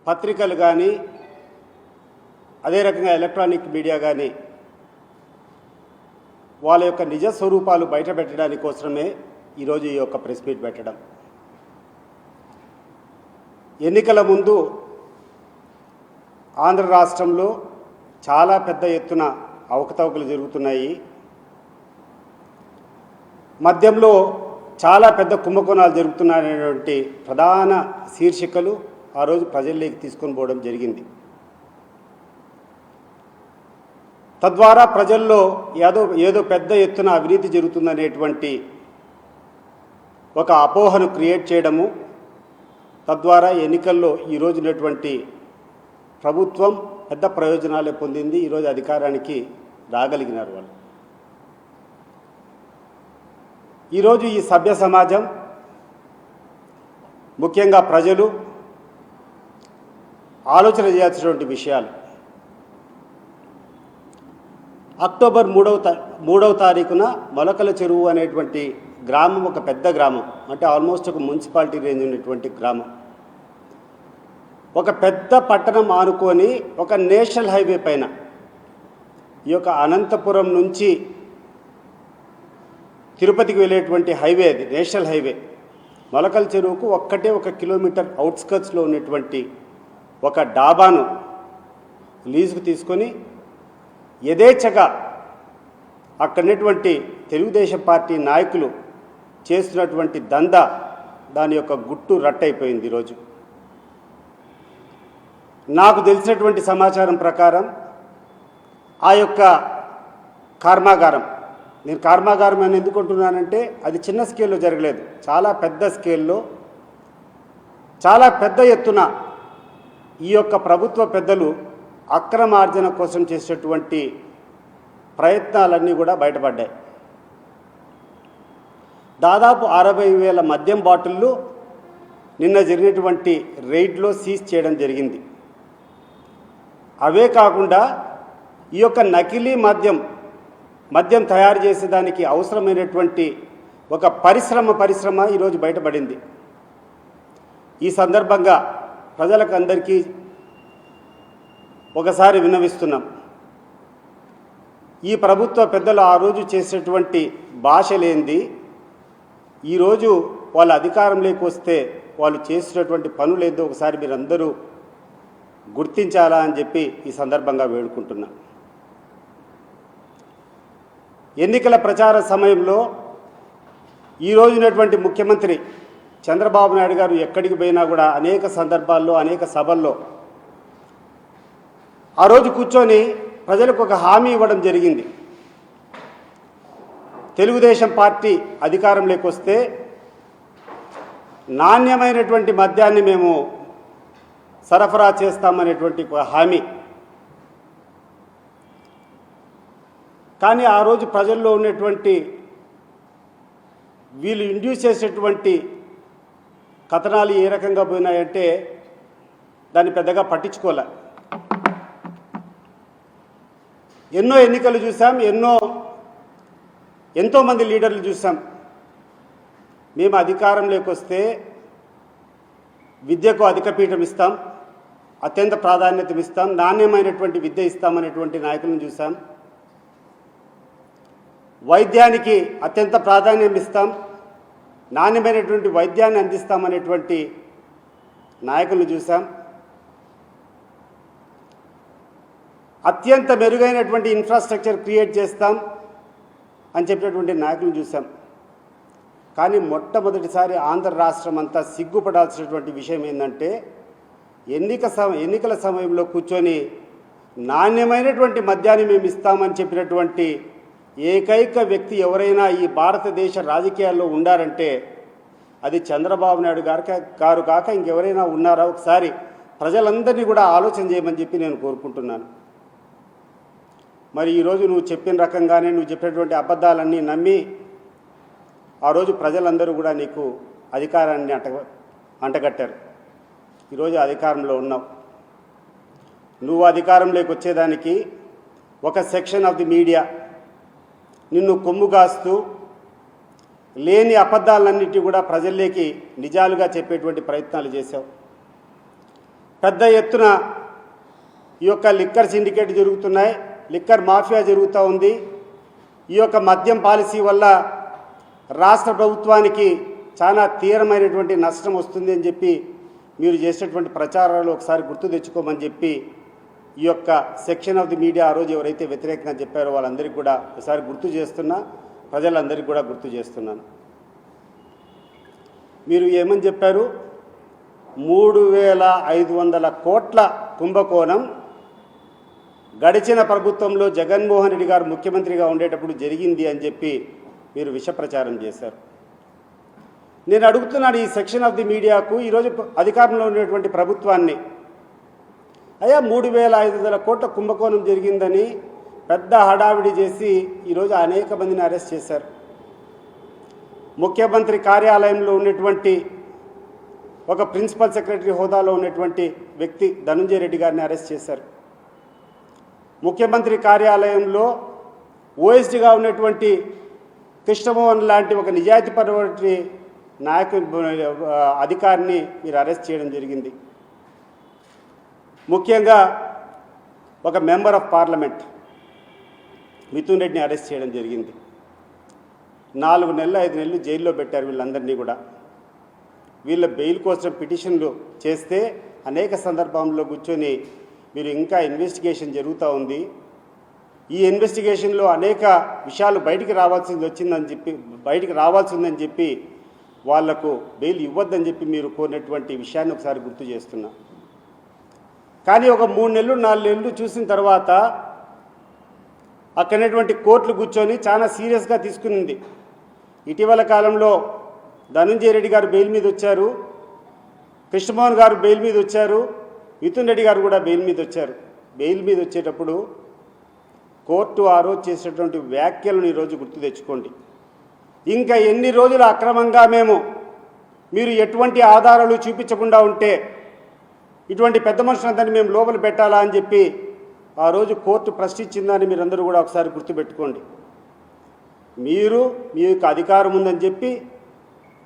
పత్రికలు కానీ అదే రకంగా ఎలక్ట్రానిక్ మీడియా కానీ వాళ్ళ యొక్క నిజ స్వరూపాలు బయటపెట్టడానికి కోసమే ఈరోజు ఈ యొక్క ప్రెస్ మీట్ పెట్టడం. ఎన్నికల ముందు ఆంధ్ర రాష్ట్రంలో చాలా పెద్ద ఎత్తున అవకతవకలు జరుగుతున్నాయి. మద్యంలో చాలా పెద్ద కుంభకోణాలు జరుగుతున్నాయనేటువంటి ప్రధాన శీర్షికలు ఆ రోజు ప్రజల్లోకి తీసుకొని పోవడం జరిగింది. తద్వారా ప్రజల్లో ఏదో పెద్ద ఎత్తున అవినీతి జరుగుతుందనేటువంటి ఒక అపోహను క్రియేట్ చేయడము, తద్వారా ఎన్నికల్లో ఈరోజు ఉన్నటువంటి ప్రభుత్వం పెద్ద ప్రయోజనాలే పొందింది. ఈరోజు అధికారానికి రాగలిగినారు వాళ్ళు. ఈరోజు ఈ సభ్య సమాజం, ముఖ్యంగా ప్రజలు ఆలోచన చేయాల్సినటువంటి విషయాలు. అక్టోబర్ 3వ తారీఖున మొలకల చెరువు అనేటువంటి గ్రామం, ఒక పెద్ద గ్రామం, అంటే ఆల్మోస్ట్ ఒక మున్సిపాలిటీ రేంజ్ ఉన్నటువంటి గ్రామం, ఒక పెద్ద పట్టణం ఆనుకొని ఒక నేషనల్ హైవే పైన, ఈ యొక్క అనంతపురం నుంచి తిరుపతికి వెళ్ళేటువంటి హైవే, అది నేషనల్ హైవే. మొలకల చెరువుకు ఒక్కటే 1 కిలోమీటర్ అవుట్స్కర్ట్స్లో ఉన్నటువంటి ఒక డాబాను లీజుకు తీసుకొని యథేచ్ఛగా అక్కడున్నటువంటి తెలుగుదేశం పార్టీ నాయకులు చేస్తున్నటువంటి దందా, దాని యొక్క గుట్టు రట్టయిపోయింది. ఈరోజు నాకు తెలిసినటువంటి సమాచారం ప్రకారం ఆ యొక్క కర్మాగారం, నేను కర్మాగారం అని ఎందుకు అంటున్నానంటే అది చిన్న స్కేల్లో జరగలేదు, చాలా పెద్ద స్కేల్లో, చాలా పెద్ద ఎత్తున ఈ యొక్క ప్రభుత్వ పెద్దలు అక్రమార్జన కోసం చేసేటువంటి ప్రయత్నాలన్నీ కూడా బయటపడ్డాయి. దాదాపు 60,000 మద్యం బాటిళ్ళు నిన్న జరిగినటువంటి రైడ్లో సీజ్ చేయడం జరిగింది. అవే కాకుండా ఈ యొక్క నకిలీ మద్యం తయారు చేసేదానికి అవసరమైనటువంటి ఒక పరిశ్రమ ఈరోజు బయటపడింది. ఈ సందర్భంగా ప్రజలకు అందరికీ ఒకసారి విన్నవిస్తున్నాం, ఈ ప్రభుత్వ పెద్దలు ఆ రోజు చేసేటువంటి భాష లేనిది ఈరోజు వాళ్ళ అధికారంలోకి వస్తే వాళ్ళు చేసినటువంటి పనులేదో ఒకసారి మీరందరూ గుర్తించాలా అని చెప్పి ఈ సందర్భంగా వేడుకుంటున్నా. ఎన్నికల ప్రచార సమయంలో ఈరోజు ఉన్నటువంటి ముఖ్యమంత్రి చంద్రబాబు నాయుడు గారు ఎక్కడికి పోయినా కూడా అనేక సందర్భాల్లో, అనేక సభల్లో ఆ రోజు కూర్చొని ప్రజలకు ఒక హామీ ఇవ్వడం జరిగింది. తెలుగుదేశం పార్టీ అధికారంలోకి వస్తే నాణ్యమైనటువంటి మద్యాన్ని మేము సరఫరా చేస్తామనేటువంటి ఒక హామీ. కానీ ఆ రోజు ప్రజల్లో ఉన్నటువంటి వీళ్ళు ఇండ్యూస్ చేసేటువంటి కథనాలు ఏ రకంగా పోయినాయంటే దాన్ని పెద్దగా పట్టించుకోలే. ఎన్నో ఎన్నికలు చూసాం, ఎంతోమంది లీడర్లు చూసాం. మేము అధికారంలోకి వస్తే విద్యకు అధిక పీఠం ఇస్తాం, అత్యంత ప్రాధాన్యత ఇస్తాం, నాణ్యమైనటువంటి విద్య ఇస్తామనేటువంటి నాయకులను చూసాం. వైద్యానికి అత్యంత ప్రాధాన్యం ఇస్తాం, నాణ్యమైనటువంటి వైద్యాన్ని అందిస్తామనేటువంటి నాయకులను చూసాం. అత్యంత మెరుగైనటువంటి ఇన్ఫ్రాస్ట్రక్చర్ క్రియేట్ చేస్తాం అని చెప్పినటువంటి నాయకులను చూసాం. కానీ మొట్టమొదటిసారి ఆంధ్ర రాష్ట్రం అంతా సిగ్గుపడాల్సినటువంటి విషయం ఏంటంటే ఎన్నికల సమయంలో కూర్చొని నాణ్యమైనటువంటి మద్యాన్ని మేము ఇస్తామని చెప్పినటువంటి ఏకైక వ్యక్తి ఎవరైనా ఈ భారతదేశ రాజకీయాల్లో ఉండారంటే అది చంద్రబాబు నాయుడు గారు కాక ఇంకెవరైనా ఉన్నారా? ఒకసారి ప్రజలందరినీ కూడా ఆలోచన చేయమని చెప్పి నేను కోరుకుంటున్నాను. మరి ఈరోజు నువ్వు చెప్పిన రకంగానే నువ్వు చెప్పినటువంటి అబద్ధాలన్నీ నమ్మి ఆ రోజు ప్రజలందరూ కూడా నీకు అధికారాన్ని అంటగట్టారు. ఈరోజు అధికారంలో ఉన్నావు. నువ్వు అధికారంలోకి వచ్చేదానికి ఒక సెక్షన్ ఆఫ్ ది మీడియా నిన్ను కొమ్ము కాస్తూ లేని అబద్ధాలన్నిటి కూడా ప్రజల్లోకి నిజాలుగా చెప్పేటువంటి ప్రయత్నాలు చేశావు. పెద్ద ఎత్తున ఈ యొక్క లిక్కర్ సిండికేట్ జరుగుతున్నాయి, లిక్కర్ మాఫియా జరుగుతూ ఉంది. ఈ యొక్క మద్యం పాలసీ వల్ల రాష్ట్ర ప్రభుత్వానికి చాలా తీవ్రమైనటువంటి నష్టం వస్తుంది అని చెప్పి మీరు చేసేటువంటి ప్రచారాలు ఒకసారి గుర్తు తెచ్చుకోమని చెప్పి ఈ యొక్క సెక్షన్ ఆఫ్ ది మీడియా ఆ రోజు ఎవరైతే వ్యతిరేకంగా చెప్పారో వాళ్ళందరికీ కూడా ఒకసారి గుర్తు చేస్తున్నా, ప్రజలందరికీ కూడా గుర్తు చేస్తున్నాను. మీరు ఏమని చెప్పారు? 3,500 కోట్ల కుంభకోణం గడిచిన ప్రభుత్వంలో జగన్మోహన్ రెడ్డి గారు ముఖ్యమంత్రిగా ఉండేటప్పుడు జరిగింది అని చెప్పి మీరు విష ప్రచారం చేశారు. నేను అడుగుతున్నాను ఈ సెక్షన్ ఆఫ్ ది మీడియాకు, ఈరోజు అధికారంలో ఉన్నటువంటి ప్రభుత్వాన్ని, అయ్యా 3,500 కోట్ల కుంభకోణం జరిగిందని పెద్ద హడావిడి చేసి ఈరోజు అనేక మందిని అరెస్ట్ చేశారు. ముఖ్యమంత్రి కార్యాలయంలో ఉన్నటువంటి ఒక ప్రిన్సిపల్ సెక్రటరీ హోదాలో ఉన్నటువంటి వ్యక్తి ధనంజయ రెడ్డి గారిని అరెస్ట్ చేశారు. ముఖ్యమంత్రి కార్యాలయంలో ఓఎస్డీగా ఉన్నటువంటి కృష్ణమోహన్ లాంటి ఒక నిజాయితీపరమైన అధికారిని మీరు అరెస్ట్ చేయడం జరిగింది. ముఖ్యంగా ఒక మెంబర్ ఆఫ్ పార్లమెంట్ మిథున్ రెడ్డిని అరెస్ట్ చేయడం జరిగింది. 4 నెలలు 5 నెలలు జైల్లో పెట్టారు వీళ్ళందరినీ కూడా. వీళ్ళ బెయిల్ కోసం పిటిషన్లు చేస్తే అనేక సందర్భంలో కూర్చొని మీరు ఇంకా ఇన్వెస్టిగేషన్ జరుగుతూ ఉంది, ఈ ఇన్వెస్టిగేషన్లో అనేక విషయాలు బయటికి రావాల్సిందని చెప్పి వాళ్లకు బెయిల్ ఇవ్వద్దని చెప్పి మీరు కోరినటువంటి విషయాన్ని ఒకసారి గుర్తు చేస్తున్నా. కానీ ఒక 3 నెలలు 4 నెలలు చూసిన తర్వాత అక్కడటువంటి కోర్టులు కూర్చొని చాలా సీరియస్గా తీసుకునింది. ఇటీవల కాలంలో ధనంజయ రెడ్డి గారు బెయిల్ మీద వచ్చారు, కృష్ణమోహన్ గారు బెయిల్ మీద వచ్చారు, మిథున్ రెడ్డి గారు కూడా బెయిల్ మీద వచ్చారు. బెయిల్ మీద వచ్చేటప్పుడు కోర్టు ఆ రోజు చేసేటువంటి వ్యాఖ్యలను ఈరోజు గుర్తు తెచ్చుకోండి. ఇంకా ఎన్ని రోజులు అక్రమంగా మీరు ఎటువంటి ఆధారాలు చూపించకుండా ఉంటే ఇటువంటి పెద్ద మనుషులందరినీ మేము లోపల పెట్టాలా అని చెప్పి ఆ రోజు కోర్టు ప్రశ్నించిందని మీరందరూ కూడా ఒకసారి గుర్తుపెట్టుకోండి. మీరు మీ యొక్క అధికారం ఉందని చెప్పి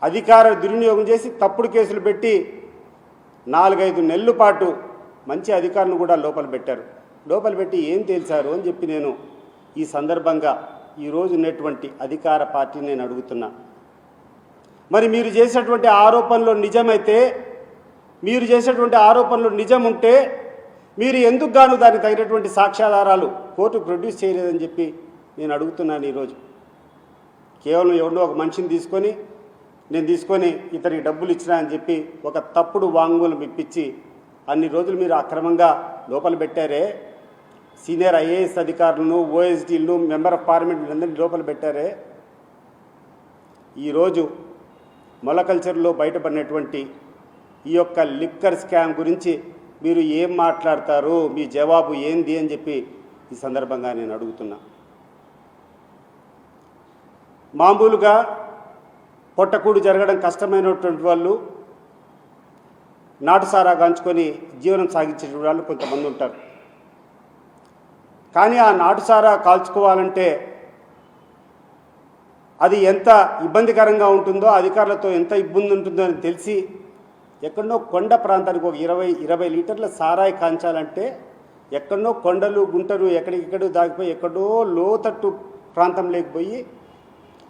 అధికార దుర్వినియోగం చేసి తప్పుడు కేసులు పెట్టి 4-5 నెలల పాటు మంచి అధికారులను కూడా లోపల పెట్టారు. లోపల పెట్టి ఏం తేల్చారు అని చెప్పి నేను ఈ సందర్భంగా ఈరోజు ఉన్నటువంటి అధికార పార్టీని నేను అడుగుతున్నా. మరి మీరు చేసేటువంటి ఆరోపణలో నిజమైతే, మీరు చేసేటువంటి ఆరోపణలు నిజం ఉంటే మీరు ఎందుకు గాను దానికి తగినటువంటి సాక్ష్యాధారాలు కోర్టు ప్రొడ్యూస్ చేయలేదని చెప్పి నేను అడుగుతున్నాను. ఈరోజు కేవలం ఎవరినో ఒక మనిషిని తీసుకొని ఇతనికి డబ్బులు ఇచ్చినా అని చెప్పి ఒక తప్పుడు వాంగ్మూలం ఇప్పించి అన్ని రోజులు మీరు అక్రమంగా లోపల పెట్టారే. సీనియర్ ఐఏఎస్ అధికారులను, ఓఎస్డీలను, మెంబర్ ఆఫ్ పార్లమెంట్ వీళ్ళందరినీ లోపల పెట్టారే. ఈరోజు మొలకల్చర్లో బయటపడినటువంటి ఈ యొక్క లిక్కర్ స్కామ్ గురించి మీరు ఏం మాట్లాడతారు, మీ జవాబు ఏంది అని చెప్పి ఈ సందర్భంగా నేను అడుగుతున్నా. మామూలుగా పొట్టకూడు జరగడం కష్టమైనటువంటి వాళ్ళు నాటుసారా గాంచుకొని జీవనం సాగించే వాళ్ళు కొంతమంది ఉంటారు. కానీ ఆ నాటుసారా కాల్చుకోవాలంటే అది ఎంత ఇబ్బందికరంగా ఉంటుందో, అధికారులతో ఎంత ఇబ్బంది ఉంటుందో అని తెలిసి ఎక్కడో కొండ ప్రాంతానికి ఒక 20 లీటర్ల సారాయి కాంచాలంటే ఎక్కడో కొండలు గుంటలు ఎక్కడికెక్కడో దాగిపోయి ఎక్కడో లోతట్టు ప్రాంతం లేకపోయి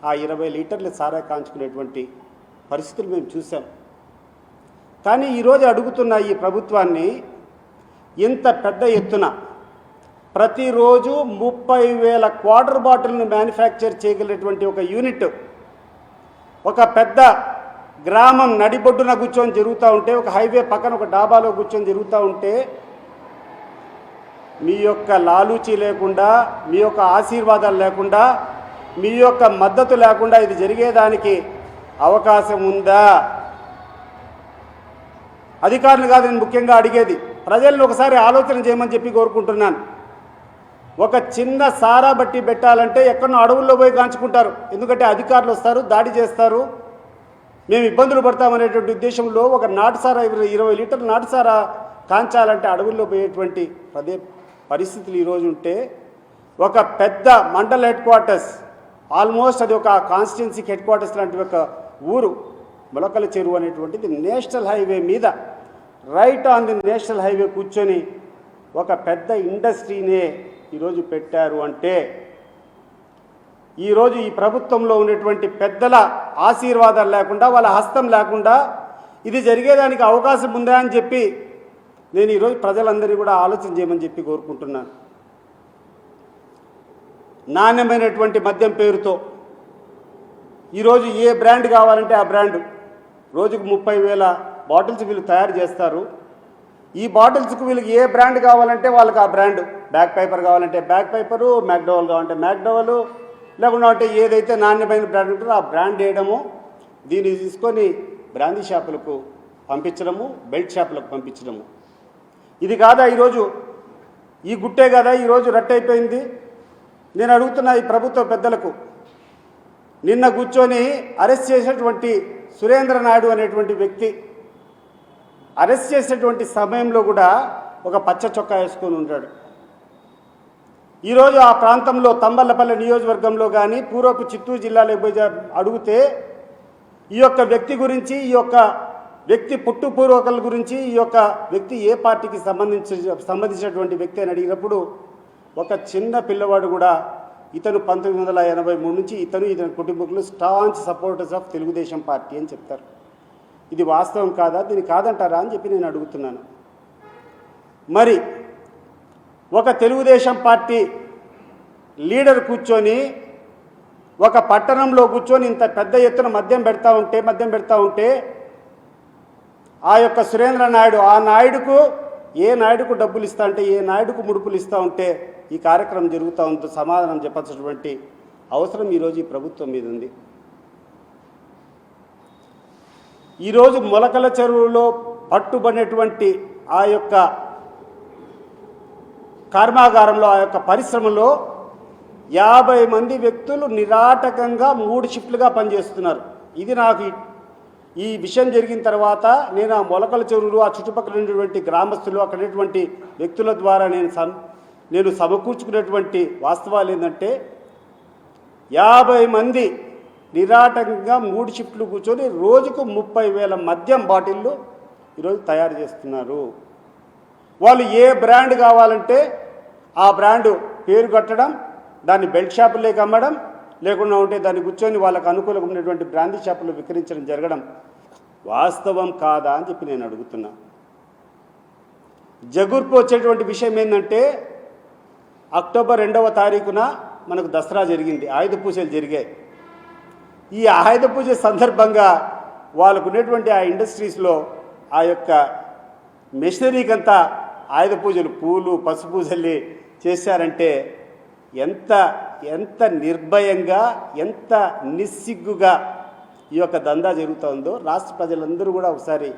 ఆ 20 లీటర్ల సారాయి కాంచుకునేటువంటి పరిస్థితులు మేము చూసాం. కానీ ఈరోజు అడుగుతున్న ఈ ప్రభుత్వాన్ని ఇంత పెద్ద ఎత్తున ప్రతిరోజు 30,000 క్వార్టర్ బాటిల్ను మ్యానుఫ్యాక్చర్ చేయగలిగినటువంటి ఒక యూనిట్ ఒక పెద్ద గ్రామం నడిబొడ్డున కూర్చొని జరుగుతూ ఉంటే, ఒక హైవే పక్కన ఒక డాబాలో కూర్చొని జరుగుతూ ఉంటే మీ యొక్క లాలూచీ లేకుండా, మీ యొక్క ఆశీర్వాదాలు లేకుండా, మీ యొక్క మద్దతు లేకుండా ఇది జరిగేదానికి అవకాశం ఉందా? అధికారులు కాదు నేను ముఖ్యంగా అడిగేది, ప్రజలను ఒకసారి ఆలోచన చేయమని చెప్పి కోరుకుంటున్నాను. ఒక చిన్న సారా బట్టి పెట్టాలంటే ఎక్కడో అడవుల్లో పోయి కాంచుకుంటారు, ఎందుకంటే అధికారులు వస్తారు, దాడి చేస్తారు, మేము ఇబ్బందులు పడతామనేటువంటి ఉద్దేశంలో ఒక నాటుసారా 20 లీటర్ల నాటుసారా కాంచాలంటే అడవుల్లో పోయేటువంటి పరిస్థితులు ఈరోజు ఉంటే, ఒక పెద్ద మండల్ హెడ్ క్వార్టర్స్, ఆల్మోస్ట్ అది ఒక కాన్స్టిట్యున్సీకి హెడ్ క్వార్టర్స్ లాంటి ఒక ఊరు మొలకల చెరువు అనేటువంటిది నేషనల్ హైవే మీద right on the national highway కూర్చొని ఒక పెద్ద ఇండస్ట్రీనే ఈరోజు పెట్టారు అంటే ఈరోజు ఈ ప్రభుత్వంలో ఉన్నటువంటి పెద్దల ఆశీర్వాదాలు లేకుండా వాళ్ళ హస్తం లేకుండా ఇది జరిగేదానికి అవకాశం ఉందా అని చెప్పి నేను ఈరోజు ప్రజలందరినీ కూడా ఆలోచన చేయమని చెప్పి కోరుకుంటున్నాను. నాణ్యమైనటువంటి మద్యం పేరుతో ఈరోజు ఏ బ్రాండ్ కావాలంటే ఆ బ్రాండ్ రోజుకు 30,000 బాటిల్స్ వీళ్ళు తయారు చేస్తారు. ఈ బాటిల్స్కు వీళ్ళకి ఏ బ్రాండ్ కావాలంటే వాళ్ళకి ఆ బ్రాండ్, బ్యాక్ పైపర్ కావాలంటే బ్యాక్ పైపరు, మ్యాక్డోవల్ కావాలంటే మ్యాక్డోవల్, లేకుండా అంటే ఏదైతే నాణ్యమైన బ్రాండ్ ఉంటుందో ఆ బ్రాండ్ వేయడము, దీన్ని తీసుకొని బ్రాందీ షాపులకు పంపించడము, బెల్ట్ షాపులకు పంపించడము. ఇది కాదా ఈరోజు, ఈ గుట్టే కదా ఈరోజు రట్టయిపోయింది. నేను అడుగుతున్నా ఈ ప్రభుత్వ పెద్దలకు, నిన్న కూర్చొని అరెస్ట్ చేసినటువంటి సురేంద్ర నాయుడు అనేటువంటి వ్యక్తి అరెస్ట్ చేసేటువంటి సమయంలో కూడా ఒక పచ్చ చొక్కా వేసుకొని ఉంటాడు. ఈరోజు ఆ ప్రాంతంలో తంబల్లపల్లి నియోజకవర్గంలో కానీ పూర్వపు చిత్తూరు జిల్లాలో పోయి అడిగితే ఈ యొక్క వ్యక్తి గురించి, ఈ యొక్క వ్యక్తి పుట్టుపూర్వకుల గురించి, ఈ యొక్క వ్యక్తి ఏ పార్టీకి సంబంధించినటువంటి వ్యక్తి అని అడిగినప్పుడు ఒక చిన్న పిల్లవాడు కూడా ఇతను 1983 నుంచి ఇతని కుటుంబకులు staunch supporters of Telugu Desam party అని చెప్తారు. ఇది వాస్తవం కాదా? దీన్ని కాదంటారా అని చెప్పి నేను అడుగుతున్నాను. మరి ఒక తెలుగుదేశం పార్టీ లీడర్ కూర్చొని ఒక పట్టణంలో కూర్చొని ఇంత పెద్ద ఎత్తున మద్యం పెడతా ఉంటే ఆ యొక్క సురేంద్ర నాయుడు, ఆ నాయుడుకు ఏ నాయుడుకు డబ్బులు ఇస్తా అంటే, ఏ నాయుడుకు ముడుపులు ఇస్తూ ఉంటే ఈ కార్యక్రమం జరుగుతూ ఉంటే సమాధానం చెప్పాల్సినటువంటి అవసరం ఈరోజు ఈ ప్రభుత్వం మీద ఉంది. ఈరోజు మొలకల చెరువులో పట్టుబడినటువంటి ఆ యొక్క కర్మాగారంలో, ఆ యొక్క పరిశ్రమలో 50 మంది వ్యక్తులు నిరాటకంగా 3 షిఫ్ట్లుగా పనిచేస్తున్నారు. ఇది నాకు ఈ విషయం జరిగిన తర్వాత నేను ఆ మొలకల చెరువులు, ఆ చుట్టుపక్కల ఉన్నటువంటి గ్రామస్తులు, అక్కడ ఉన్నటువంటి వ్యక్తుల ద్వారా నేను సమకూర్చుకున్నటువంటి వాస్తవాలు ఏంటంటే 50 మంది నిరాటకంగా 3 షిఫ్ట్లు కూర్చొని రోజుకు 30,000 మద్యం బాటిళ్ళు ఈరోజు తయారు చేస్తున్నారు. వాళ్ళు ఏ బ్రాండ్ కావాలంటే ఆ బ్రాండు పేరు కట్టడం, దాన్ని బెల్ట్ షాపుల్లోకి అమ్మడం, లేకుండా ఉంటే దాన్ని కూర్చొని వాళ్ళకు అనుకూలంగా ఉన్నటువంటి బ్రాందీ షాపుల్లో విక్రయించడం జరగడం వాస్తవం కాదా అని చెప్పి నేను అడుగుతున్నా. జగుర్పు వచ్చేటువంటి విషయం ఏంటంటే అక్టోబర్ 2వ తారీఖున మనకు దసరా జరిగింది, ఆయుధ పూజలు జరిగాయి. ఈ ఆయుధ పూజ సందర్భంగా వాళ్ళకు ఉన్నటువంటి ఆ ఇండస్ట్రీస్లో ఆ యొక్క మెషినరీకంతా ఆయుధ పూజలు, పూలు, పసుపు పూజల్ని చేశారంటే ఎంత నిర్భయంగా, ఎంత నిస్సిగ్గుగా ఈ యొక్క దందా జరుగుతుందో రాష్ట్ర ప్రజలందరూ కూడా ఒకసారి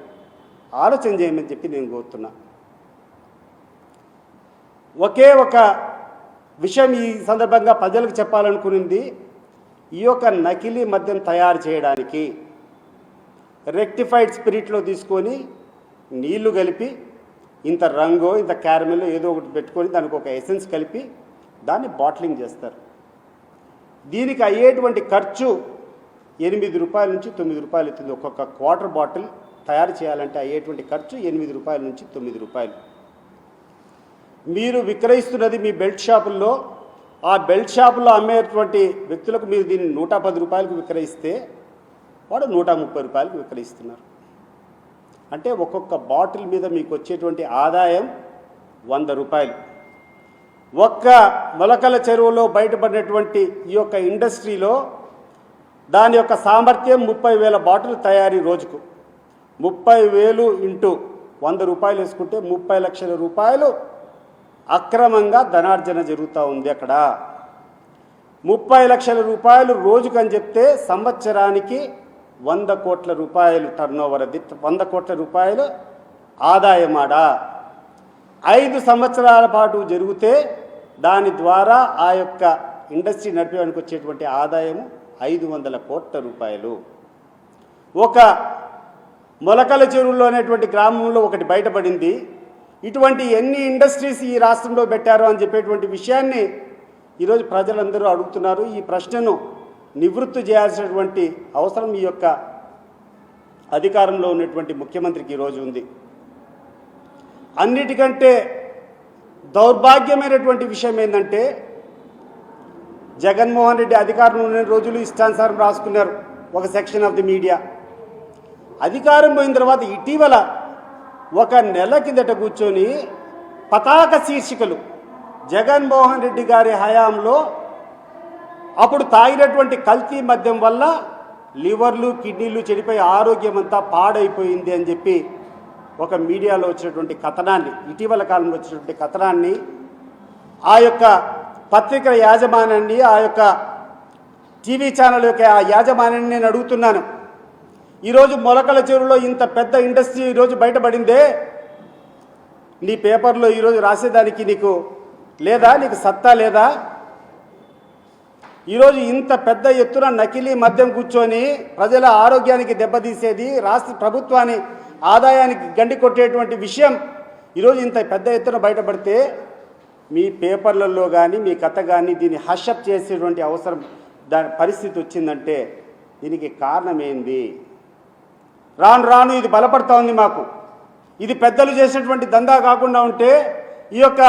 ఆలోచన చేయమని చెప్పి నేను కోరుతున్నా. ఒకే ఒక విషయం ఈ సందర్భంగా ప్రజలకు చెప్పాలనుకునింది, ఈ యొక్క నకిలీ మద్యం తయారు చేయడానికి రెక్టిఫైడ్ స్పిరిట్లో తీసుకొని నీళ్లు కలిపి ఇంత రంగో, ఇంత క్యారమెల్ ఏదో ఒకటి పెట్టుకొని దానికి ఒక ఎసెన్స్ కలిపి దాన్ని బాటిలింగ్ చేస్తారు. దీనికి అయ్యేటువంటి ఖర్చు 8 రూపాయల నుంచి 9 రూపాయలు అవుతుంది. ఒక్కొక్క క్వార్టర్ బాటిల్ తయారు చేయాలంటే అయ్యేటువంటి ఖర్చు 8 రూపాయల నుంచి 9 రూపాయలు. మీరు విక్రయిస్తున్నది మీ బెల్ట్ షాపుల్లో, ఆ బెల్ట్ షాపుల్లో అమ్మేటువంటి వ్యక్తులకు మీరు దీన్ని 110 రూపాయలకు విక్రయిస్తే వాడు 130 రూపాయలకు విక్రయిస్తున్నారు. అంటే ఒక్కొక్క బాటిల్ మీద మీకు వచ్చేటువంటి ఆదాయం 100 రూపాయలు. ఒక్క మొలకల చెరువులో బయటపడినటువంటి ఈ యొక్క ఇండస్ట్రీలో దాని యొక్క సామర్థ్యం 30,000 బాటిల్ తయారీ రోజుకు. 30,000 ఇంటూ 100 రూపాయలు వేసుకుంటే 30 లక్షల రూపాయలు అక్రమంగా ధనార్జన జరుగుతూ ఉంది. అక్కడ 30 లక్షల రూపాయలు రోజుకు అని చెప్తే సంవత్సరానికి 100 కోట్ల రూపాయలు టర్నోవర్, అది 100 కోట్ల రూపాయలు ఆదాయమాడ. 5 సంవత్సరాల పాటు జరిగితే దాని ద్వారా ఆ యొక్క ఇండస్ట్రీ నడిపేయడానికి వచ్చేటువంటి ఆదాయము 500 కోట్ల రూపాయలు. ఒక మొలకల చెరువులో అనేటువంటి గ్రామంలో ఒకటి బయటపడింది. ఇటువంటి ఎన్ని ఇండస్ట్రీస్ ఈ రాష్ట్రంలో పెట్టారో అని చెప్పేటువంటి విషయాన్ని ఈరోజు ప్రజలందరూ అడుగుతున్నారు. ఈ ప్రశ్నను నివృత్తి చేయాల్సినటువంటి అవసరం ఈ యొక్క అధికారంలో ఉన్నటువంటి ముఖ్యమంత్రికి ఈరోజు ఉంది. అన్నిటికంటే దౌర్భాగ్యమైనటువంటి విషయం ఏంటంటే జగన్మోహన్ రెడ్డి అధికారంలో ఉన్న రోజులు ఇష్టానుసారం రాసుకున్నారు ఒక సెక్షన్ ఆఫ్ ది మీడియా. అధికారం పోయిన తర్వాత ఇటీవల ఒక నెల కిందట కూర్చొని పతాక శీర్షికలు జగన్మోహన్ రెడ్డి గారి హయాంలో అప్పుడు తాగినటువంటి కల్తీ మద్యం వల్ల లివర్లు కిడ్నీలు చెడిపోయి ఆరోగ్యం అంతా పాడైపోయింది అని చెప్పి ఒక మీడియాలో వచ్చినటువంటి కథనాన్ని, ఇటీవల కాలంలో వచ్చినటువంటి కథనాన్ని ఆ యొక్క పత్రికల యాజమాన్యాన్ని, ఆ యొక్క టీవీ ఛానల్ యొక్క ఆ యాజమాన్యాన్ని నేను అడుగుతున్నాను. ఈరోజు మొలకల చెరువులో ఇంత పెద్ద ఇండస్ట్రీ ఈరోజు బయటపడిందే, నీ పేపర్లో ఈరోజు రాసేదానికి నీకు లేదా, నీకు సత్తా లేదా? ఈరోజు ఇంత పెద్ద ఎత్తున నకిలీ మద్యం కూర్చొని ప్రజల ఆరోగ్యానికి దెబ్బతీసేది, రాష్ట్ర ప్రభుత్వాన్ని ఆదాయానికి గండి కొట్టేటువంటి విషయం ఈరోజు ఇంత పెద్ద ఎత్తున బయటపడితే మీ పేపర్లలో కానీ మీ కథ కానీ దీన్ని హషప్ చేసేటువంటి అవసరం దాని పరిస్థితి వచ్చిందంటే దీనికి కారణం ఏంది? రాను రాను ఇది బలపడతా ఉంది మాకు. ఇది పెద్దలు చేసినటువంటి దందా కాకుండా ఉంటే ఈ యొక్క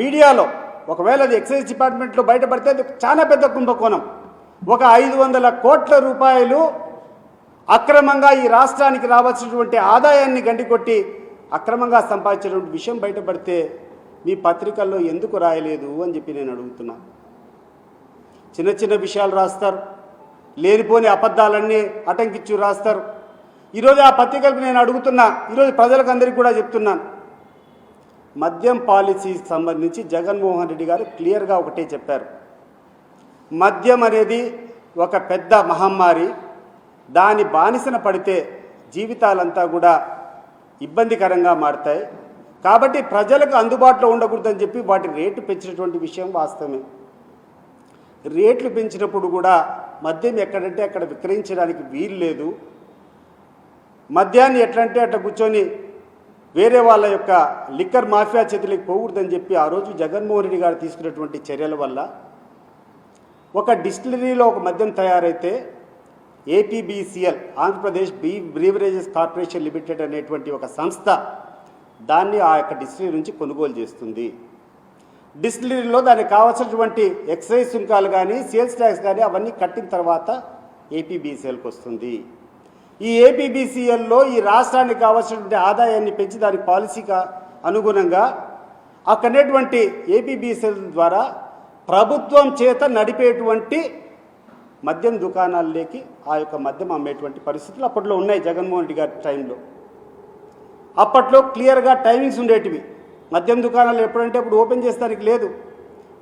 మీడియాలో ఒకవేళ అది ఎక్సైజ్ డిపార్ట్మెంట్లో బయటపడితే అది చాలా పెద్ద కుంభకోణం. ఒక 500 కోట్ల రూపాయలు అక్రమంగా ఈ రాష్ట్రానికి రావాల్సినటువంటి ఆదాయాన్ని గండికొట్టి అక్రమంగా సంపాదించినటువంటి విషయం బయటపడితే మీ పత్రికల్లో ఎందుకు రాయలేదు అని చెప్పి నేను అడుగుతున్నా. చిన్న చిన్న విషయాలు రాస్తారు, లేనిపోని అబద్ధాలన్నీ అటంకించు రాస్తారు. ఈరోజు ఆ పత్రికలకు నేను అడుగుతున్నా, ఈరోజు ప్రజలకు అందరికీ కూడా చెప్తున్నాను, మద్యం పాలసీకి సంబంధించి జగన్మోహన్ రెడ్డి గారు క్లియర్గా ఒకటే చెప్పారు. మద్యం అనేది ఒక పెద్ద మహమ్మారి, దాని బానిసన పడితే జీవితాలంతా కూడా ఇబ్బందికరంగా మారుతాయి. కాబట్టి ప్రజలకు అందుబాటులో ఉండకూడదని చెప్పి వాటి రేటు పెంచినటువంటి విషయం వాస్తవమే. రేట్లు పెంచినప్పుడు కూడా మద్యం ఎక్కడంటే అక్కడ విక్రయించడానికి వీలు లేదు. మద్యాన్ని ఎట్లంటే అట్లా కూర్చొని వేరే వాళ్ళ యొక్క లిక్కర్ మాఫియా చేతులకు పోకూడదని చెప్పి ఆ రోజు జగన్మోహన్ రెడ్డి గారు తీసుకున్నటువంటి చర్యల వల్ల ఒక డిస్టిలరీలో ఒక మద్యం తయారైతే ఏపీబీసీఎల్ ఆంధ్రప్రదేశ్ బ్రీవరేజెస్ కార్పొరేషన్ లిమిటెడ్ అనేటువంటి ఒక సంస్థ దాన్ని ఆ యొక్క డిస్టిలరీ నుంచి కొనుగోలు చేస్తుంది. డిస్టిలరీలో దానికి కావాల్సినటువంటి ఎక్సైజ్ సుంకాలు కానీ సేల్స్ ట్యాక్స్ కానీ అవన్నీ కట్టిన తర్వాత ఏపీబీసీఎల్కి వస్తుంది. ఈ ఏపీబీసీఎల్లో ఈ రాష్ట్రానికి కావాల్సినటువంటి ఆదాయాన్ని పెంచి దాని పాలసీగా అనుగుణంగా అక్కడటువంటి ఏపీబీసీఎల్ ద్వారా ప్రభుత్వం చేత నడిపేటువంటి మద్యం దుకాణాల్లోకి ఆ యొక్క మద్యం అమ్మేటువంటి పరిస్థితులు అప్పట్లో ఉన్నాయి జగన్మోహన్ రెడ్డి గారి టైంలో. అప్పట్లో క్లియర్గా టైమింగ్స్ ఉండేటివి. మద్యం దుకాణాలు ఎప్పుడంటే అప్పుడు ఓపెన్ చేస్తానికి లేదు.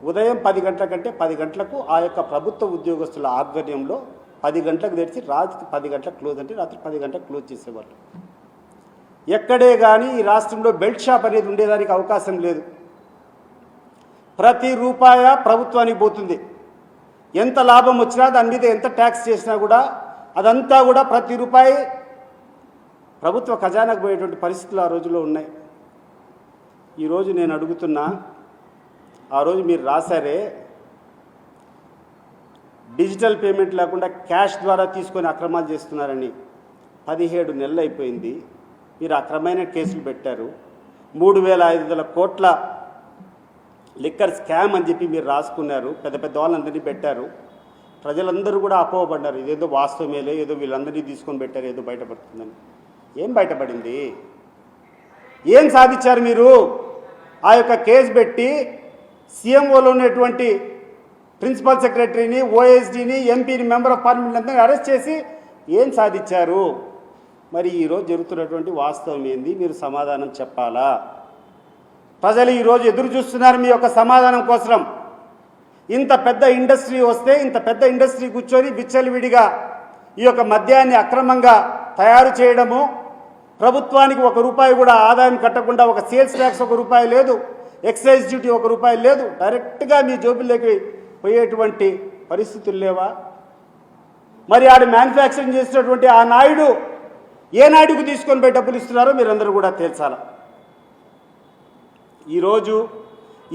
ఉదయం 10 గంటల కంటే 10 గంటలకు ఆ యొక్క ప్రభుత్వ ఉద్యోగస్తుల ఆధ్వర్యంలో 10 గంటలకు తెరిచి రాత్రి 10 గంటలకు క్లోజ్ అంటే రాత్రి 10 గంటలకు క్లోజ్ చేసేవాళ్ళు. ఎక్కడే కానీ ఈ రాష్ట్రంలో బెల్ట్ షాప్ అనేది ఉండేదానికి అవకాశం లేదు. ప్రతి రూపాయ ప్రభుత్వానికి పోతుంది. ఎంత లాభం వచ్చినా దాని మీద ఎంత ట్యాక్స్ చేసినా కూడా అదంతా కూడా ప్రతి రూపాయి ప్రభుత్వ ఖజానాకు పోయేటువంటి పరిస్థితులు ఆ రోజుల్లో ఉన్నాయి. ఈరోజు నేను అడుగుతున్నా, ఆ రోజు మీరు రాశారే డిజిటల్ పేమెంట్ లేకుండా క్యాష్ ద్వారా తీసుకొని అక్రమాలు చేస్తున్నారని. 17 నెలలు అయిపోయింది, మీరు అక్రమైన కేసులు పెట్టారు. 3,500 కోట్ల లిక్కర్ స్కామ్ అని చెప్పి మీరు రాసుకున్నారు. పెద్ద పెద్ద వాళ్ళందరినీ పెట్టారు. ప్రజలందరూ కూడా అపోహపడ్డారు, ఇదేదో వాస్తవమేలే, ఏదో వీళ్ళందరినీ తీసుకొని పెట్టారు, ఏదో బయటపడుతుందని. ఏం బయటపడింది? ఏం సాధించారు మీరు? ఆ యొక్క కేసు పెట్టి సీఎంఓలో ఉన్నటువంటి ప్రిన్సిపల్ సెక్రటరీని, ఓఎస్డీని, ఎంపీని, మెంబర్ ఆఫ్ పార్లమెంట్ అందరినీ అరెస్ట్ చేసి ఏం సాధించారు? మరి ఈరోజు జరుగుతున్నటువంటి వాస్తవం ఏంది? మీరు సమాధానం చెప్పాలా? ప్రజలు ఈరోజు ఎదురు చూస్తున్నారు మీ యొక్క సమాధానం కోసం. ఇంత పెద్ద ఇండస్ట్రీ వస్తే, ఇంత పెద్ద ఇండస్ట్రీ కూర్చొని విచ్చలవిడిగా ఈ యొక్క మద్యాన్ని అక్రమంగా తయారు చేయడము, ప్రభుత్వానికి 1 రూపాయి కూడా ఆదాయం కట్టకుండా, ఒక సేల్స్ ట్యాక్స్ 1 రూపాయి లేదు, ఎక్సైజ్ డ్యూటీ 1 రూపాయి లేదు, డైరెక్ట్గా మీ జోబుల్లోకి పోయేటువంటి పరిస్థితులు లేవా? మరి ఆడు మ్యానుఫ్యాక్చరింగ్ చేసినటువంటి ఆ నాయుడు ఏ నాయుడుకు తీసుకొని పోయి డబ్బులు ఇస్తున్నారో మీరందరూ కూడా తేల్చాల. ఈరోజు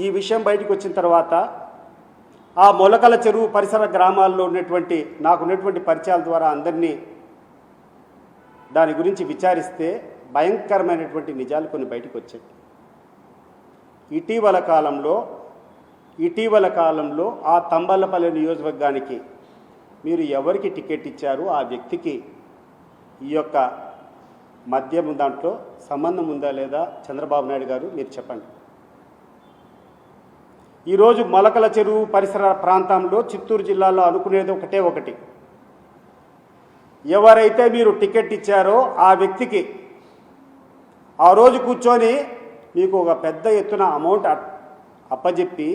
ఈ విషయం బయటకు వచ్చిన తర్వాత ఆ మొలకల చెరువు పరిసర గ్రామాల్లో ఉన్నటువంటి నాకున్నటువంటి పరిచయాల ద్వారా అందరినీ దాని గురించి విచారిస్తే భయంకరమైనటువంటి నిజాలు కొన్ని బయటకు వచ్చాయి. ఇటీవల కాలంలో ఆ తంబలపల్లి నియోజకవర్గానికి మీరు ఎవరికి టికెట్ ఇచ్చారు, ఆ వ్యక్తికి ఈ యొక్క మద్యం దాంట్లో సంబంధం ఉందా లేదా చంద్రబాబు నాయుడు గారు మీరు చెప్పండి. ఈరోజు మొలకల చెరువు పరిసర ప్రాంతంలో చిత్తూరు జిల్లాలో అనుకునేది ఒకటి, ఎవరైతే మీరు టికెట్ ఇచ్చారో ఆ వ్యక్తికి ఆ రోజు కూర్చొని మీకు ఒక పెద్ద ఎత్తున అమౌంట్ అప్పజెప్పి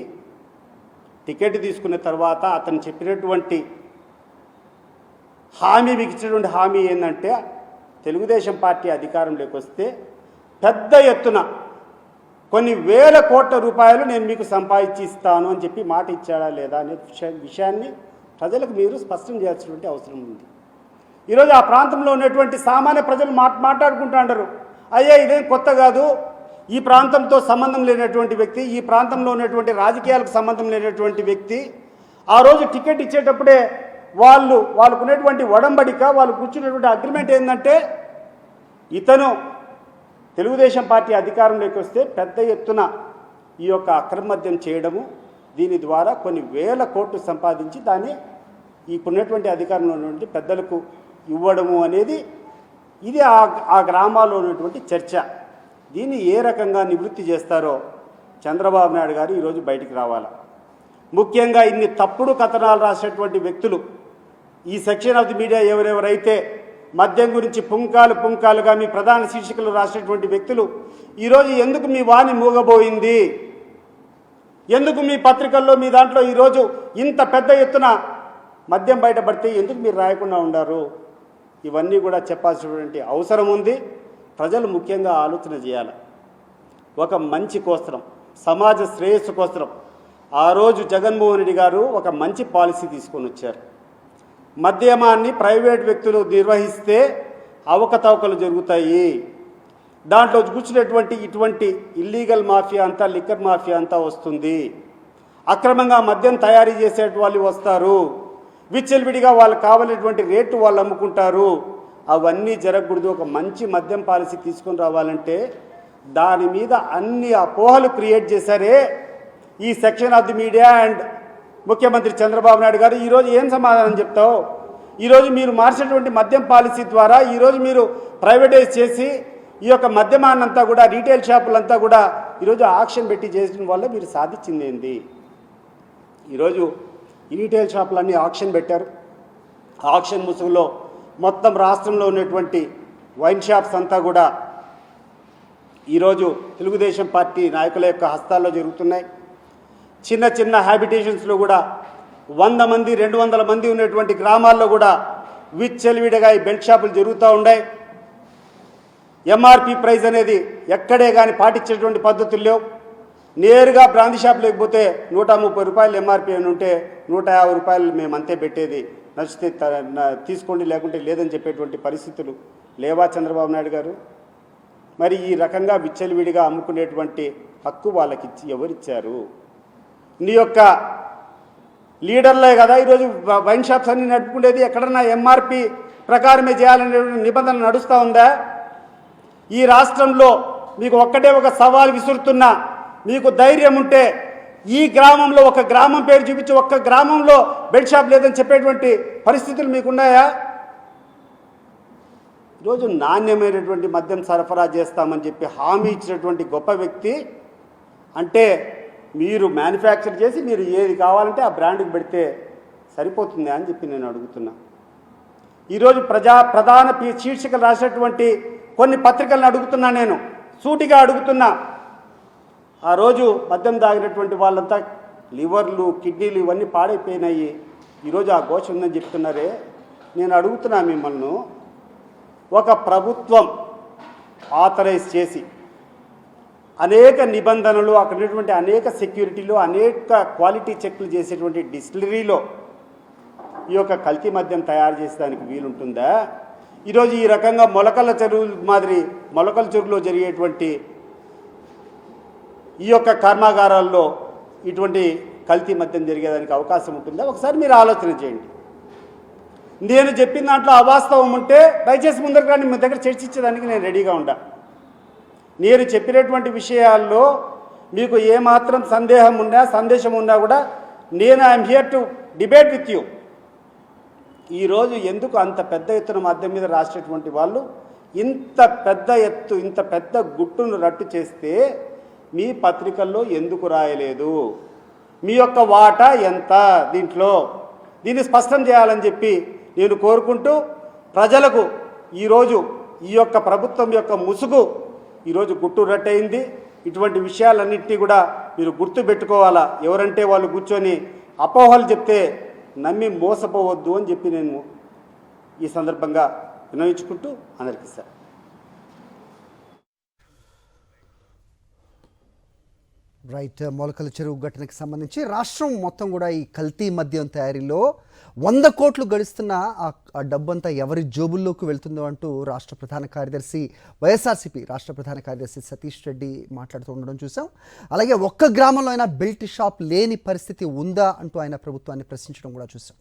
టికెట్ తీసుకున్న తర్వాత అతను చెప్పినటువంటి హామీ, మీకు ఇచ్చినటువంటి హామీ ఏంటంటే తెలుగుదేశం పార్టీ అధికారంలోకి వస్తే పెద్ద ఎత్తున కొన్ని వేల కోట్ల రూపాయలు నేను మీకు సంపాదించి ఇస్తాను అని చెప్పి మాట ఇచ్చాడా లేదా అనే విషయాన్ని ప్రజలకు మీరు స్పష్టం చేయాల్సినటువంటి అవసరం ఉంది. ఈరోజు ఆ ప్రాంతంలో ఉన్నటువంటి సామాన్య ప్రజలు మాట్లాడుకుంటూ అంటారు, అయ్యా ఇదేం కొత్త కాదు, ఈ ప్రాంతంతో సంబంధం లేనటువంటి వ్యక్తి, ఈ ప్రాంతంలో ఉన్నటువంటి రాజకీయాలకు సంబంధం లేనటువంటి వ్యక్తి ఆ రోజు టికెట్ ఇచ్చేటప్పుడే వాళ్ళకు ఉన్నటువంటి ఒడంబడిక, వాళ్ళు కూర్చున్నటువంటి అగ్రిమెంట్ ఏంటంటే ఇతను తెలుగుదేశం పార్టీ అధికారంలోకి వస్తే పెద్ద ఎత్తున ఈ యొక్క అక్రమ మద్యం చేయడము, దీని ద్వారా కొన్ని వేల కోట్లు సంపాదించి దాన్ని ఇప్పుడున్నటువంటి అధికారంలో ఉన్నటువంటి పెద్దలకు ఇవ్వడము అనేది ఇది ఆ గ్రామాల్లో ఉన్నటువంటి చర్చ. దీన్ని ఏ రకంగా నివృత్తి చేస్తారో చంద్రబాబు నాయుడు గారు ఈరోజు బయటికి రావాలి. ముఖ్యంగా ఇన్ని తప్పుడు కథనాలు రాసేటువంటి వ్యక్తులు, ఈ సెక్షన్ ఆఫ్ ది మీడియా ఎవరెవరైతే మద్యం గురించి పుంకాలుగా మీ ప్రధాన శీర్షికలు రాసినటువంటి వ్యక్తులు ఈరోజు ఎందుకు మీ వాణి మూగబోయింది, ఎందుకు మీ పత్రికల్లో మీ దాంట్లో ఈరోజు ఇంత పెద్ద ఎత్తున మద్యం బయటపడితే ఎందుకు మీరు రాయకుండా ఉండారు? ఇవన్నీ కూడా చెప్పాల్సినటువంటి అవసరం ఉంది. ప్రజలు ముఖ్యంగా ఆలోచన చేయాలి. ఒక మంచి కోసరం, సమాజ శ్రేయస్సు కోసరం ఆ రోజు జగన్మోహన్ రెడ్డి గారు ఒక మంచి పాలసీ తీసుకొని వచ్చారు. మద్యమాన్ని ప్రైవేట్ వ్యక్తులు నిర్వహిస్తే అవకతవకలు జరుగుతాయి, దాంట్లో కూర్చున్నటువంటి ఇటువంటి ఇల్లీగల్ మాఫియా అంతా, లిక్కర్ మాఫియా అంతా వస్తుంది, అక్రమంగా మద్యం తయారీ చేసే వాళ్ళు వస్తారు, విచ్చలవిడిగా వాళ్ళకి కావాలనేటువంటి రేటు వాళ్ళు అమ్ముకుంటారు. అవన్నీ జరగకూడదు. ఒక మంచి మద్యం పాలసీ తీసుకొని రావాలంటే దాని మీద అన్ని అపోహలు క్రియేట్ చేశారే ఈ section of the media and ముఖ్యమంత్రి చంద్రబాబు నాయుడు గారు. ఈరోజు ఏం సమాధానం చెప్తావు? ఈరోజు మీరు మార్చినటువంటి మద్యం పాలసీ ద్వారా ఈరోజు మీరు ప్రైవేటైజ్ చేసి ఈ యొక్క మద్యమాన్నంతా కూడా, రీటైల్ షాపులంతా కూడా ఈరోజు ఆక్షన్ పెట్టి చేసిన వల్ల మీరు సాధించింది ఏంది? ఈరోజు ఈ రీటైల్ షాపులన్నీ ఆక్షన్ పెట్టారు. ఆక్షన్ ముసుగులో మొత్తం రాష్ట్రంలో ఉన్నటువంటి వైన్ షాప్స్ అంతా కూడా ఈరోజు తెలుగుదేశం పార్టీ నాయకుల యొక్క హస్తాల్లో జరుగుతున్నాయి. చిన్న చిన్న హ్యాబిటేషన్స్లో కూడా 100 మంది 200 మంది ఉన్నటువంటి గ్రామాల్లో కూడా విచ్చలవిడిగా ఈ బెల్ట్ షాపులు జరుగుతూ ఉన్నాయి. ఎంఆర్పి ప్రైస్ అనేది ఎక్కడే కానీ పాటించేటువంటి పద్ధతులు లేవు. నేరుగా బ్రాందీ షాప్ లేకపోతే 130 రూపాయలు ఎంఆర్పి అని ఉంటే 150 రూపాయలు మేము అంతే పెట్టేది, నచ్చితే తీసుకోండి లేకుంటే లేదని చెప్పేటువంటి పరిస్థితులు లేవా చంద్రబాబు నాయుడు గారు? మరి ఈ రకంగా విచ్చలవిడిగా అమ్ముకునేటువంటి హక్కు వాళ్ళకి ఎవరిచ్చారు? నీ యొక్క లీడర్లే కదా ఈరోజు వైన్ షాప్స్ అన్ని నడుపుకునేది. ఎక్కడన్నా ఎంఆర్పి ప్రకారమే చేయాలనే నిబంధన నడుస్తూ ఉందా? ఈ రాష్ట్రంలో మీకు ఒక్కటే ఒక సవాల్ విసురుతున్నా, మీకు ధైర్యం ఉంటే ఈ గ్రామంలో ఒక గ్రామం పేరు చూపించి ఒక్క గ్రామంలో బెడ్ షాప్ లేదని చెప్పేటువంటి పరిస్థితులు మీకున్నాయా? ఈరోజు నాణ్యమైనటువంటి మద్యం సరఫరా చేస్తామని చెప్పి హామీ ఇచ్చినటువంటి గొప్ప వ్యక్తి అంటే మీరు మ్యానుఫ్యాక్చర్ చేసి మీరు ఏది కావాలంటే ఆ బ్రాండ్కి పెడితే సరిపోతుంది అని చెప్పి నేను అడుగుతున్నా. ఈరోజు ప్రధాన శీర్షికలు రాసినటువంటి కొన్ని పత్రికలను అడుగుతున్నా, నేను సూటిగా అడుగుతున్నా. ఆ రోజు మద్యం తాగినటువంటి వాళ్ళంతా లివర్లు, కిడ్నీలు ఇవన్నీ పాడైపోయినాయి, ఈరోజు ఆ ఘోష ఉందని చెప్తున్నారే. నేను అడుగుతున్నా మిమ్మల్ని, ఒక ప్రభుత్వం ఆథరైజ్ చేసి అనేక నిబంధనలు, అక్కడ ఉన్నటువంటి అనేక సెక్యూరిటీలు, అనేక క్వాలిటీ చెక్లు చేసేటువంటి డిస్టిలరీలో ఈ యొక్క కల్తీ మద్యం తయారు చేసేదానికి వీలుంటుందా? ఈరోజు ఈ రకంగా మొలకల చెరువులో జరిగేటువంటి ఈ యొక్క కర్మాగారాల్లో ఇటువంటి కల్తీ మద్యం జరిగేదానికి అవకాశం ఉంటుందా? ఒకసారి మీరు ఆలోచన చేయండి. నేను చెప్పిన దాంట్లో అవాస్తవం ఉంటే దయచేసి ముందరకు మీ దగ్గర చర్చించేదానికి నేను రెడీగా ఉండా. నేను చెప్పినటువంటి విషయాల్లో మీకు ఏమాత్రం సందేశం ఉన్నా కూడా నేను I'm here to debate with you. ఈరోజు ఎందుకు అంత పెద్ద ఎత్తున మద్యం మీద రాసేటువంటి వాళ్ళు ఇంత పెద్ద గుట్టును రట్టు చేస్తే మీ పత్రికల్లో ఎందుకు రాయలేదు? మీ యొక్క వాటా ఎంత దీన్ని స్పష్టం చేయాలని చెప్పి నేను కోరుకుంటూ, ప్రజలకు ఈరోజు ఈ యొక్క ప్రభుత్వం యొక్క ముసుగు ఈరోజు గుట్టు రట్టయింది. ఇటువంటి విషయాలన్నింటినీ కూడా మీరు గుర్తుపెట్టుకోవాలా. ఎవరంటే వాళ్ళు కూర్చొని అపోహలు చెప్తే నమ్మి మోసపోవద్దు అని చెప్పి నేను ఈ సందర్భంగా వినవించుకుంటూ అందరికీ సార్. రైట్. మొలకల చెరువు ఘటనకు సంబంధించి రాష్ట్రం మొత్తం కూడా ఈ కల్తీ మద్యం తయారీలో 100 కోట్లు గడిస్తున్న ఆ డబ్బంతా ఎవరి జోబుల్లోకి వెళ్తుందో అంటూ రాష్ట్ర ప్రధాన కార్యదర్శి వైఎస్ఆర్సీపీ రాష్ట్ర ప్రధాన కార్యదర్శి సతీష్ రెడ్డి మాట్లాడుతూ ఉండడం చూసాం. అలాగే ఒక్క గ్రామంలో అయినా బెల్ట్ షాప్ లేని పరిస్థితి ఉందా అంటూ ఆయన ప్రభుత్వాన్ని ప్రశ్నించడం కూడా చూసాం.